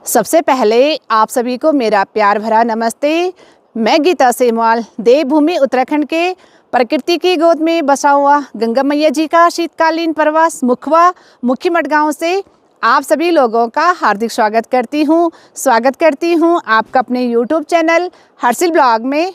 सबसे पहले आप सभी को मेरा प्यार भरा नमस्ते। मैं गीता सेमवाल, देवभूमि उत्तराखंड के प्रकृति की गोद में बसा हुआ गंगा मैया जी का शीतकालीन प्रवास मुखवा मुखीमठ गाँव से आप सभी लोगों का हार्दिक स्वागत करती हूँ आपका अपने YouTube चैनल हर्षिल ब्लॉग में।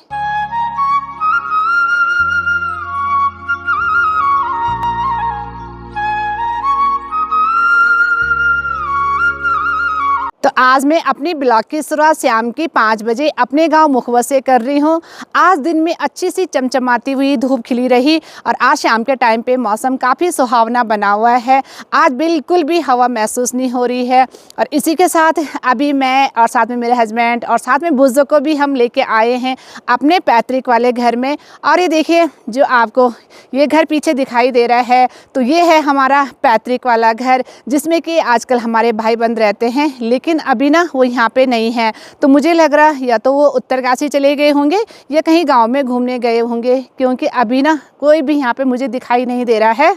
तो आज मैं अपनी ब्लॉग की शुरुआत शाम की 5 बजे अपने गांव मुखवा से कर रही हूं। आज दिन में अच्छी सी चमचमाती हुई धूप खिली रही और आज शाम के टाइम पे मौसम काफ़ी सुहावना बना हुआ है। आज बिल्कुल भी हवा महसूस नहीं हो रही है। और इसी के साथ अभी मैं और साथ में मेरे हस्बैंड और साथ में बुजुर्ग को भी हम लेके आए हैं अपने पैतृक वाले घर में। और ये देखिए जो आपको ये घर पीछे दिखाई दे रहा है, तो ये है हमारा पैतृक वाला घर जिसमें कि आजकल हमारे भाई बंद रहते हैं, लेकिन अभी ना वो यहाँ पे नहीं है। तो मुझे लग रहा है या तो वो उत्तरकाशी चले गए होंगे या कहीं गांव में घूमने गए होंगे, क्योंकि अभी ना कोई भी यहाँ पे मुझे दिखाई नहीं दे रहा है।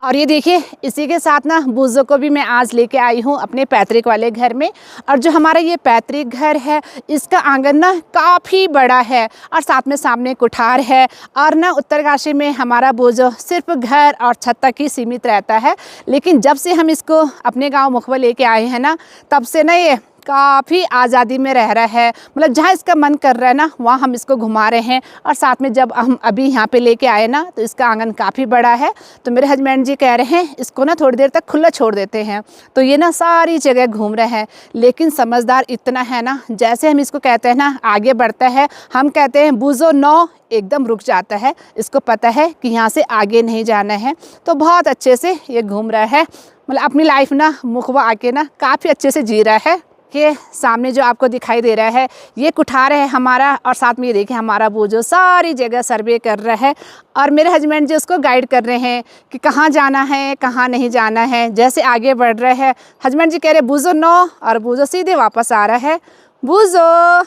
और ये देखिए इसी के साथ ना बुजुर्ग को भी मैं आज लेके आई हूँ अपने पैतृक वाले घर में। और जो हमारा ये पैतृक घर है इसका आंगन ना काफ़ी बड़ा है और साथ में सामने कुठार है। और ना उत्तरकाशी में हमारा बोझो सिर्फ घर और छत तक ही सीमित रहता है, लेकिन जब से हम इसको अपने गांव मुखवा लेके आए हैं ना, तब से ना ये काफ़ी आज़ादी में रह रहा है। मतलब जहाँ इसका मन कर रहा है ना वहाँ हम इसको घुमा रहे हैं। और साथ में जब हम अभी यहाँ पे लेके आए ना तो इसका आंगन काफ़ी बड़ा है। तो मेरे हस्बैंड जी कह रहे हैं इसको ना थोड़ी देर तक खुला छोड़ देते हैं। तो ये ना सारी जगह घूम रहे हैं, लेकिन समझदार इतना है ना, जैसे हम इसको कहते हैं ना आगे बढ़ता है, हम कहते हैं बूझो नो, एकदम रुक जाता है। इसको पता है कि यहाँ से आगे नहीं जाना है। तो बहुत अच्छे से ये घूम रहा है, मतलब अपनी लाइफ ना मुखवा आके ना काफ़ी अच्छे से जी रहा है। के सामने जो आपको दिखाई दे रहा है ये कुठार है हमारा। और साथ में ये देखिए हमारा वो जो सारी जगह सर्वे कर रहा है और मेरे हस्बैंड जी उसको गाइड कर रहे हैं कि कहाँ जाना है कहाँ नहीं जाना है। जैसे आगे बढ़ रहे हैं हस्बैंड जी कह रहे बूझो नो, और बूझो सीधे वापस आ रहा है। बूझो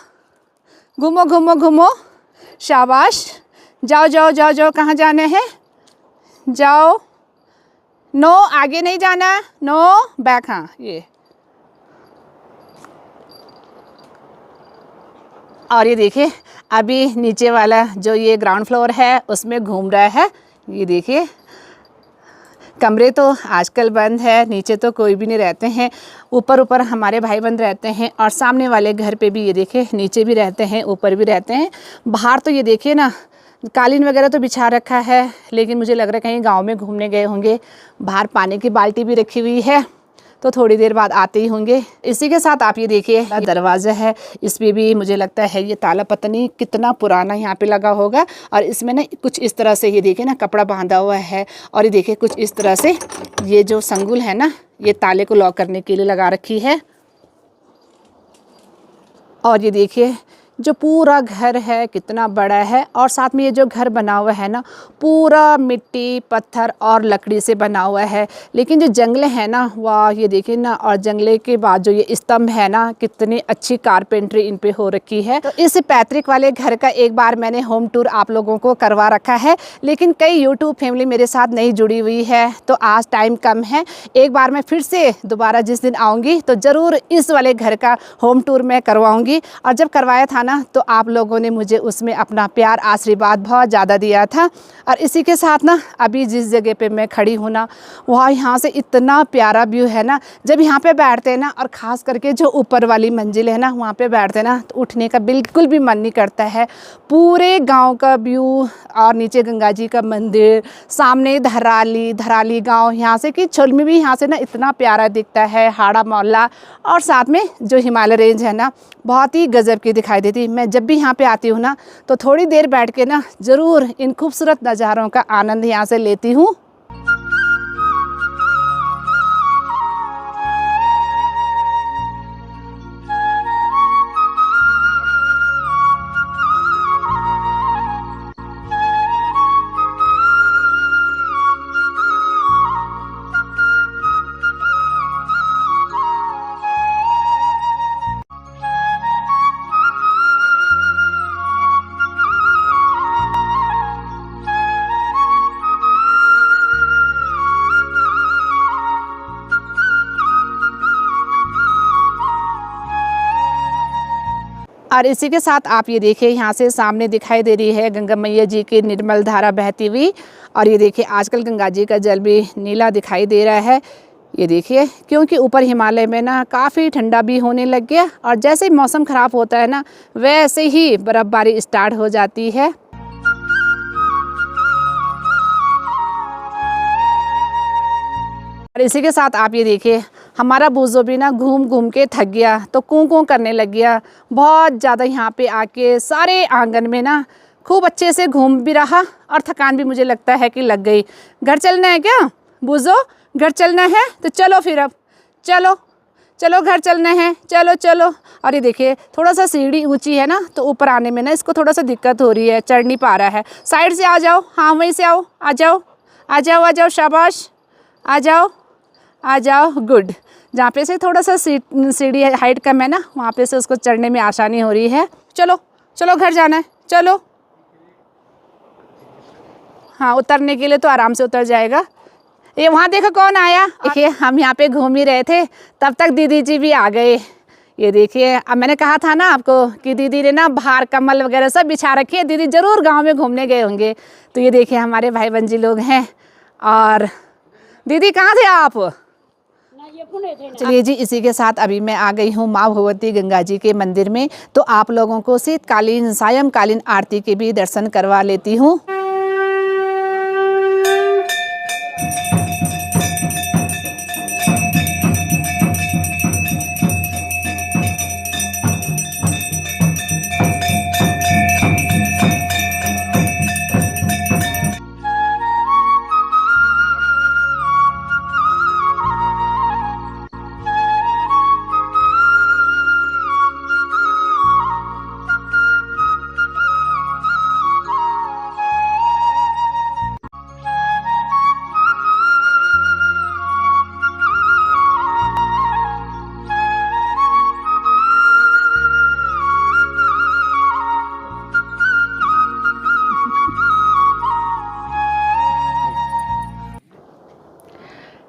घूमो घूमो घूमो, शाबाश, जाओ जाओ जाओ जाओ, कहाँ जाना है जाओ, नो आगे नहीं जाना, नो बैक, हाँ ये। और ये देखिए अभी नीचे वाला जो ये ग्राउंड फ्लोर है उसमें घूम रहा है। ये देखिए कमरे तो आजकल बंद है, नीचे तो कोई भी नहीं रहते हैं, ऊपर हमारे भाई बंद रहते हैं। और सामने वाले घर पे भी ये देखिए नीचे भी रहते हैं ऊपर भी रहते हैं। बाहर तो ये देखिए ना कालीन वगैरह तो बिछा रखा है, लेकिन मुझे लग रहा है कहीं गाँव में घूमने गए होंगे। बाहर पानी की बाल्टी भी रखी हुई है, तो थोड़ी देर बाद आते ही होंगे। इसी के साथ आप ये देखिए दरवाज़ा है, इस पर भी मुझे लगता है ये ताला पता नहीं कितना पुराना यहाँ पे लगा होगा। और इसमें ना कुछ इस तरह से ये देखिए ना कपड़ा बांधा हुआ है। और ये देखिए कुछ इस तरह से ये जो संगुल है ना ये ताले को लॉक करने के लिए लगा रखी है। और ये देखिए जो पूरा घर है कितना बड़ा है। और साथ में ये जो घर बना हुआ है ना पूरा मिट्टी पत्थर और लकड़ी से बना हुआ है। लेकिन जो जंगले हैं ना वाह, ये देखिए ना, और जंगले के बाद जो ये स्तंभ है ना कितनी अच्छी कारपेंट्री इन पे हो रखी है। तो इस पैतृक वाले घर का एक बार मैंने होम टूर आप लोगों को करवा रखा है, लेकिन कई यूट्यूब फैमिली मेरे साथ नहीं जुड़ी हुई है, तो आज टाइम कम है। एक बार मैं फिर से दोबारा जिस दिन आऊँगी तो ज़रूर इस वाले घर का होम टूर मैं करवाऊँगी। और जब करवाया था ना तो आप लोगों ने मुझे उसमें अपना प्यार आशीर्वाद बहुत ज़्यादा दिया था। और इसी के साथ ना अभी जिस जगह पे मैं खड़ी हूँ ना वहाँ यहाँ से इतना प्यारा व्यू है ना, जब यहाँ पे बैठते हैं ना, और ख़ास करके जो ऊपर वाली मंजिल है ना वहाँ पे बैठते हैं ना तो उठने का बिल्कुल भी मन नहीं करता है। पूरे गांव का व्यू और नीचे गंगा जी का मंदिर, सामने धराली गांव, यहाँ से कि छुलमी भी यहाँ से ना इतना प्यारा दिखता है, हाड़ा मोहल्ला। और साथ में जो हिमालय रेंज है ना बहुत ही गज़ब की दिखाई देती। मैं जब भी यहाँ पे आती हूँ ना तो थोड़ी देर बैठ के ना ज़रूर इन खूबसूरत नज़ारों का आनंद यहाँ से लेती हूँ। और इसी के साथ आप ये देखिए यहाँ से सामने दिखाई दे रही है गंगा मैया जी की निर्मल धारा बहती हुई। और ये देखिए आजकल गंगा जी का जल भी नीला दिखाई दे रहा है। ये देखिए क्योंकि ऊपर हिमालय में ना काफ़ी ठंडा भी होने लग गया और जैसे ही मौसम ख़राब होता है ना वैसे ही बर्फ़बारी स्टार्ट हो जाती है। और इसी के साथ आप ये देखिए हमारा बूज़ो भी ना घूम घूम के थक गया तो कूं कूं करने लग गया। बहुत ज़्यादा यहाँ पे आके सारे आंगन में ना खूब अच्छे से घूम भी रहा और थकान भी मुझे लगता है कि लग गई। घर चलना है क्या बूज़ो? घर चलना है तो चलो फिर अब चलो चलो घर चलना है, चलो चलो। और ये देखिए थोड़ा सा सीढ़ी ऊंची है ना तो ऊपर आने में ना इसको थोड़ा सा दिक्कत हो रही है, चढ़ नहीं पा रहा है। साइड से आ जाओ, हाँ वहीं से आओ, आ जाओ आ जाओ आ जाओ, शाबाश आ जाओ आ जाओ, गुड। जहाँ पे से थोड़ा सा सीढ़ी हाइट कम है ना वहाँ पे से उसको चढ़ने में आसानी हो रही है। चलो चलो घर जाना है, चलो। हाँ उतरने के लिए तो आराम से उतर जाएगा। ये वहाँ देखो कौन आया। देखिए हम यहाँ पे घूम ही रहे थे तब तक दीदी जी भी आ गए। ये देखिए अब मैंने कहा था ना आपको कि दीदी ने ना बाहर कम्बल वगैरह सब बिछा रखी है। दीदी ज़रूर गांव में घूमने गए होंगे। तो ये देखिए हमारे भाई बंजी लोग हैं। और दीदी कहाँ थे आप? चलिए जी इसी के साथ अभी मैं आ गई हूँ माँ भगवती गंगा जी के मंदिर में। तो आप लोगों को शीतकालीन सायंकालीन आरती के भी दर्शन करवा लेती हूँ।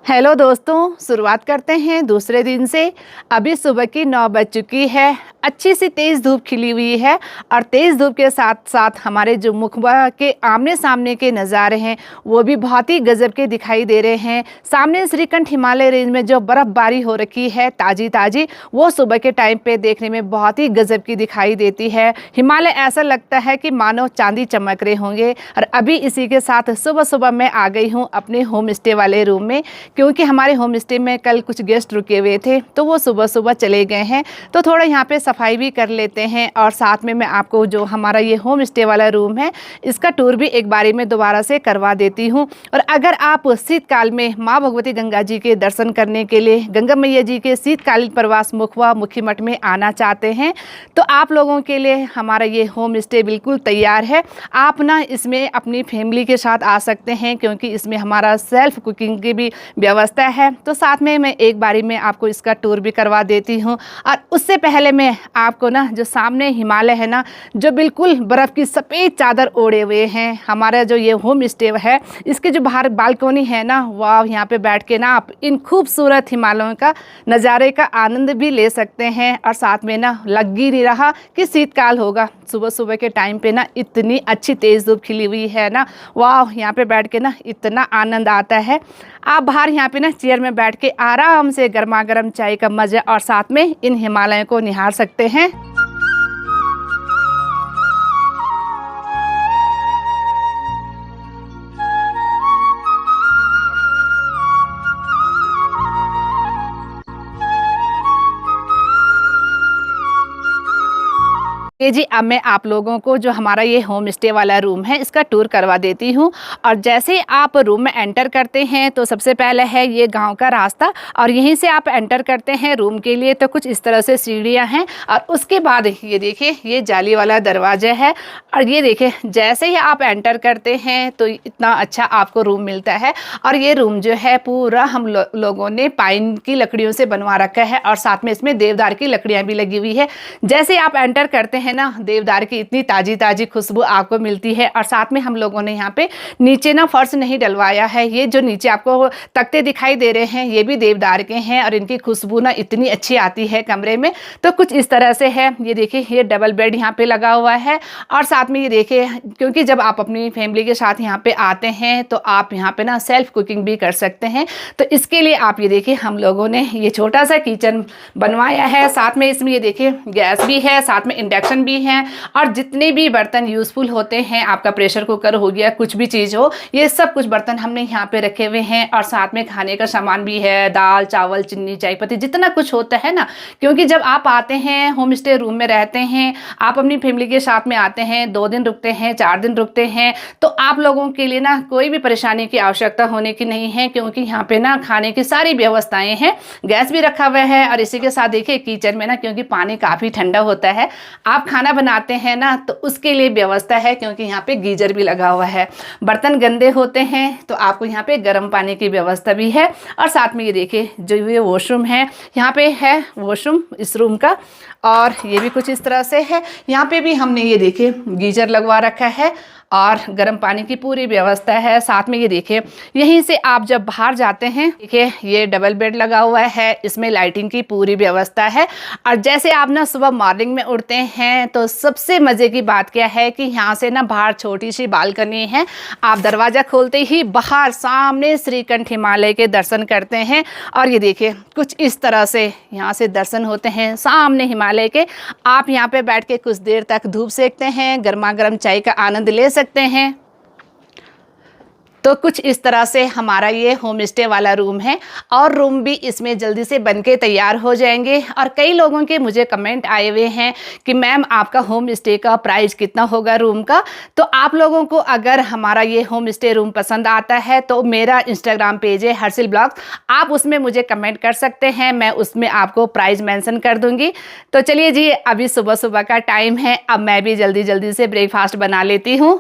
हेलो दोस्तों, शुरुआत करते हैं दूसरे दिन से। अभी सुबह की 9 बज चुकी है। अच्छी सी तेज़ धूप खिली हुई है और तेज़ धूप के साथ साथ हमारे जो मुखबा के आमने सामने के नज़ारे हैं वो भी बहुत ही गज़ब के दिखाई दे रहे हैं। सामने श्रीकंठ हिमालय रेंज में जो बर्फ़बारी हो रखी है ताज़ी ताज़ी, वो सुबह के टाइम पे देखने में बहुत ही गज़ब की दिखाई देती है। हिमालय ऐसा लगता है कि मानो चांदी चमक रहे होंगे। और अभी इसी के साथ सुबह सुबह मैं आ गई हूँ अपने होम स्टे वाले रूम में, क्योंकि हमारे होम स्टे में कल कुछ गेस्ट रुके हुए थे तो वो सुबह सुबह चले गए हैं। तो थोड़ा यहाँ पे सफाई भी कर लेते हैं और साथ में मैं आपको जो हमारा ये होम स्टे वाला रूम है इसका टूर भी एक बारी में दोबारा से करवा देती हूँ। और अगर आप शीतकाल में माँ भगवती गंगा जी के दर्शन करने के लिए गंगा मैया जी के शीतकालीन प्रवास मुखवा मुखी मठ में आना चाहते हैं तो आप लोगों के लिए हमारा ये होम स्टे बिल्कुल तैयार है। आप ना इसमें अपनी फैमिली के साथ आ सकते हैं क्योंकि इसमें हमारा सेल्फ कुकिंग की भी व्यवस्था है। तो साथ में मैं एक बारी में आपको इसका टूर भी करवा देती हूँ। और उससे पहले मैं आपको ना जो सामने हिमालय है ना, जो बिल्कुल बर्फ़ की सफ़ेद चादर ओढ़े हुए हैं, हमारा जो ये होम स्टे है इसके जो बाहर बालकोनी है ना, वाह, यहाँ पे बैठ के ना आप इन खूबसूरत हिमालयों का नज़ारे का आनंद भी ले सकते हैं। और साथ में ना लग ही नहीं रहा कि शीतकाल होगा। सुबह सुबह के टाइम पे ना इतनी अच्छी तेज़ धूप खिली हुई है ना, वाह, यहाँ पे बैठ के ना इतना आनंद आता है। आप बाहर यहाँ पे ना चेयर में बैठ के आराम से गर्मा गर्म चाय का मज़ा और साथ में इन हिमालयों को निहार सकते हैं। ये जी अब मैं आप लोगों को जो हमारा ये होम स्टे वाला रूम है इसका टूर करवा देती हूँ। और जैसे ही आप रूम में एंटर करते हैं तो सबसे पहले है ये गांव का रास्ता और यहीं से आप एंटर करते हैं रूम के लिए तो कुछ इस तरह से सीढ़ियाँ हैं। और उसके बाद ये देखिए ये जाली वाला दरवाज़ा है। और ये देखिए जैसे ही आप एंटर करते हैं तो इतना अच्छा आपको रूम मिलता है। और ये रूम जो है पूरा हम लोगों ने पाइन की लकड़ियों से बनवा रखा है और साथ में इसमें देवदार की लकड़ियाँ भी लगी हुई है। जैसे आप एंटर करते हैं ना देवदार की इतनी ताज़ी ताज़ी खुशबू आपको मिलती है। और साथ में हम लोगों ने यहाँ पे नीचे ना फर्श नहीं डलवाया है। ये जो नीचे आपको तख्ते दिखाई दे रहे हैं ये भी देवदार के हैं और इनकी खुशबू ना इतनी अच्छी आती है कमरे में। तो कुछ इस तरह से है। ये देखिए ये डबल बेड यहाँ पे लगा हुआ है। और साथ में ये देखिए, क्योंकि जब आप अपनी फैमिली के साथ यहाँ पे आते हैं तो आप यहाँ पे ना सेल्फ कुकिंग भी कर सकते हैं। तो इसके लिए आप ये देखिए हम लोगों ने ये छोटा सा किचन बनवाया है। साथ में इसमें ये देखिए गैस भी है, साथ में इंडक्शन भी है। और जितने भी बर्तन यूज़फुल होते हैं, आपका प्रेशर कुकर हो गया, कुछ भी चीज़ हो, ये सब कुछ बर्तन हमने यहाँ पे रखे हुए हैं। और साथ में खाने का सामान भी है, दाल चावल चीनी चाय पत्ती जितना कुछ होता है ना। क्योंकि जब आप आते हैं होम स्टे रूम में रहते हैं, आप अपनी फैमिली के साथ में आते हैं, 2 दिन रुकते हैं 4 दिन रुकते हैं, तो आप लोगों के लिए ना कोई भी परेशानी की आवश्यकता होने की नहीं है। क्योंकि यहाँ पे ना खाने की सारी व्यवस्थाएं हैं, गैस भी रखा हुआ है। और इसी के साथ देखिए किचन में ना, क्योंकि पानी काफ़ी ठंडा होता है, आप खाना बनाते हैं ना तो उसके लिए व्यवस्था है। क्योंकि यहाँ पे गीजर भी लगा हुआ है। बर्तन गंदे होते हैं तो आपको यहाँ पे गर्म पानी की व्यवस्था भी है। और साथ में ये देखिए जो ये वॉशरूम है, यहाँ पे है वॉशरूम इस रूम का। और ये भी कुछ इस तरह से है। यहाँ पे भी हमने ये देखिए गीजर लगवा रखा है और गर्म पानी की पूरी व्यवस्था है। साथ में ये देखिए यहीं से आप जब बाहर जाते हैं, देखिए ये डबल बेड लगा हुआ है, इसमें लाइटिंग की पूरी व्यवस्था है। और जैसे आप ना सुबह मॉर्निंग में उठते हैं तो सबसे मज़े की बात क्या है कि यहाँ से ना बाहर छोटी सी बालकनी है। आप दरवाज़ा खोलते ही बाहर सामने श्रीकंठ हिमालय के दर्शन करते हैं। और ये देखिए कुछ इस तरह से यहाँ से दर्शन होते हैं सामने हिमालय के। आप यहाँ पे बैठ के कुछ देर तक धूप सेकते हैं, गर्मा गर्म चाय का आनंद ले सकते हैं। तो कुछ इस तरह से हमारा ये होम स्टे वाला रूम है। और रूम भी इसमें जल्दी से बनके तैयार हो जाएंगे। और कई लोगों के मुझे कमेंट आए हुए हैं कि मैम आपका होम स्टे का प्राइस कितना होगा रूम का। तो आप लोगों को अगर हमारा ये होम स्टे रूम पसंद आता है तो मेरा इंस्टाग्राम पेज है हर्षिल ब्लॉग्स, आप उसमें मुझे कमेंट कर सकते हैं, मैं उसमें आपको प्राइस मेंशन कर दूंगी। तो चलिए जी, अभी सुबह सुबह का टाइम है, अब मैं भी जल्दी जल्दी से ब्रेकफास्ट बना लेती हूँ।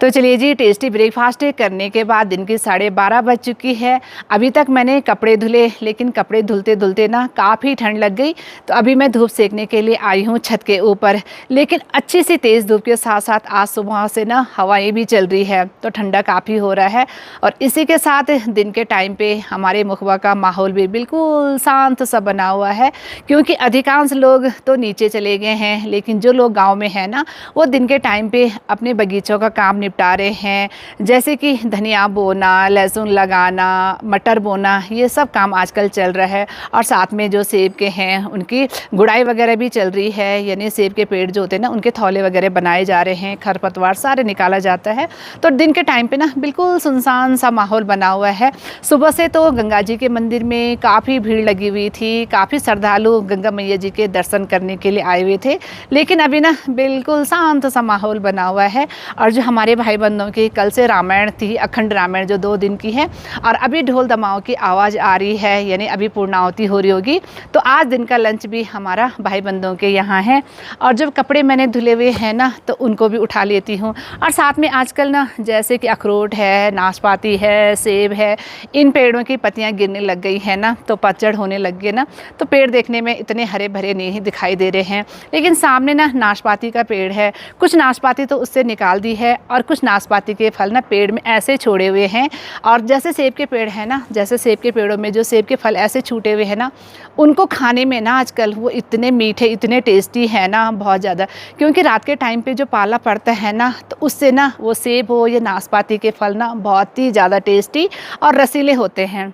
तो चलिए जी, टेस्टी ब्रेकफास्ट करने के बाद दिन की 12:30 बज चुकी है। अभी तक मैंने कपड़े धुले, लेकिन कपड़े धुलते धुलते ना काफ़ी ठंड लग गई। तो अभी मैं धूप सेकने के लिए आई हूँ छत के ऊपर। लेकिन अच्छी सी तेज़ धूप के साथ साथ आज सुबह से ना हवाएं भी चल रही है, तो ठंडा काफ़ी हो रहा है। और इसी के साथ दिन के टाइम पे हमारे मुखबा का माहौल भी बिल्कुल शांत सा बना हुआ है। क्योंकि अधिकांश लोग तो नीचे चले गए हैं, लेकिन जो लोग गाँव में हैं ना, वो दिन के टाइम पे अपने बगीचों का काम निपटा रहे हैं। जैसे कि धनिया बोना, लहसुन लगाना, मटर बोना, ये सब काम आजकल चल रहा है। और साथ में जो सेब के हैं उनकी गुड़ाई वगैरह भी चल रही है। यानी सेब के पेड़ जो होते हैं ना, उनके थौले वगैरह बनाए जा रहे हैं, खरपतवार सारे निकाला जाता है। तो दिन के टाइम पे ना बिल्कुल सुनसान सा माहौल बना हुआ है। सुबह से तो गंगा जी के मंदिर में काफ़ी भीड़ लगी हुई थी, काफ़ी श्रद्धालु गंगा मैया जी के दर्शन करने के लिए आए हुए थे। लेकिन अभी ना बिल्कुल शांत सा माहौल बना हुआ है। और जो हमारे भाई बंधुओं की कल से रामायण थी, अखंड रामायण जो 2 दिन की है, और अभी ढोल दमाओं की आवाज़ आ रही है, यानी अभी पूर्णाहुति हो रही होगी। तो आज दिन का लंच भी हमारा भाई बंधुओं के यहाँ है। और जब कपड़े मैंने धुले हुए हैं ना, तो उनको भी उठा लेती हूँ। और साथ में आजकल ना जैसे कि अखरोट है, नाशपाती है, सेब है, इन पेड़ों की पत्तियाँ गिरने लग गई है ना, तो पतझड़ होने लग गए ना, तो पेड़ देखने में इतने हरे भरे नहीं दिखाई दे रहे हैं। लेकिन सामने ना नाशपाती का पेड़ है, कुछ नाशपाती तो उससे निकाल दी है और कुछ नाशपाती के फल ना पेड़ में ऐसे छोड़े हुए हैं। और जैसे सेब के पेड़ है ना, जैसे सेब के पेड़ों में जो सेब के फल ऐसे छूटे हुए हैं ना, उनको खाने में ना आजकल वो इतने मीठे, इतने टेस्टी है ना, बहुत ज़्यादा। क्योंकि रात के टाइम पे जो पाला पड़ता है ना, तो उससे ना वो सेब हो या नाशपाती के फल ना बहुत ही ज़्यादा टेस्टी और रसीले होते हैं।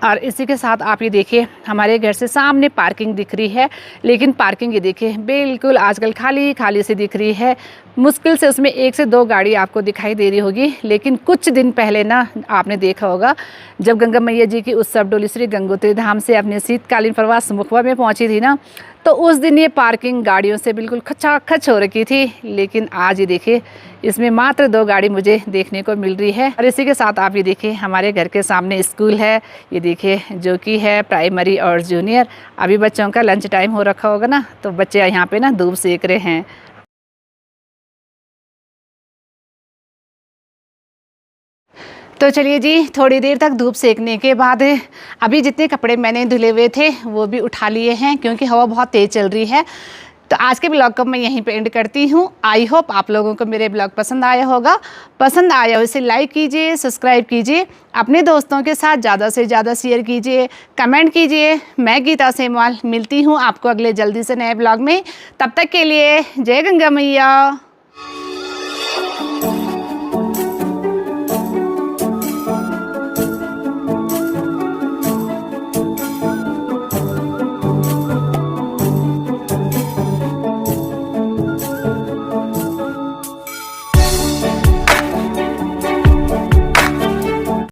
और इसी के साथ आप ये देखिए हमारे घर से सामने पार्किंग दिख रही है। लेकिन पार्किंग ये देखिए बिल्कुल आजकल खाली खाली सी दिख रही है। मुश्किल से उसमें 1 से 2 गाड़ी आपको दिखाई दे रही होगी। लेकिन कुछ दिन पहले ना आपने देखा होगा, जब गंगा मैया जी की उत्सव डोली श्री गंगोत्री धाम से अपने शीतकालीन प्रवास मुखबा में पहुंची थी ना, तो उस दिन ये पार्किंग गाड़ियों से बिल्कुल खचाखच हो रखी थी। लेकिन आज ये देखिए इसमें मात्र 2 गाड़ी मुझे देखने को मिल रही है। और इसी के साथ आप ये देखिए हमारे घर के सामने स्कूल है, ये देखिए जो कि है प्राइमरी और जूनियर। अभी बच्चों का लंच टाइम हो रखा होगा ना, तो बच्चे यहाँ पे ना धूप सेक रहे हैं। तो चलिए जी, थोड़ी देर तक धूप सेकने के बाद अभी जितने कपड़े मैंने धुले हुए थे वो भी उठा लिए हैं, क्योंकि हवा बहुत तेज़ चल रही है। तो आज के ब्लॉग को मैं यहीं पे एंड करती हूँ। आई होप आप लोगों को मेरे ब्लॉग पसंद आया होगा। पसंद आया हो इसे लाइक कीजिए, सब्सक्राइब कीजिए, अपने दोस्तों के साथ ज़्यादा से ज़्यादा शेयर कीजिए, कमेंट कीजिए। मैं गीता सेमवाल मिलती हूँ आपको अगले जल्दी से नए ब्लॉग में। तब तक के लिए जय गंगा मैया।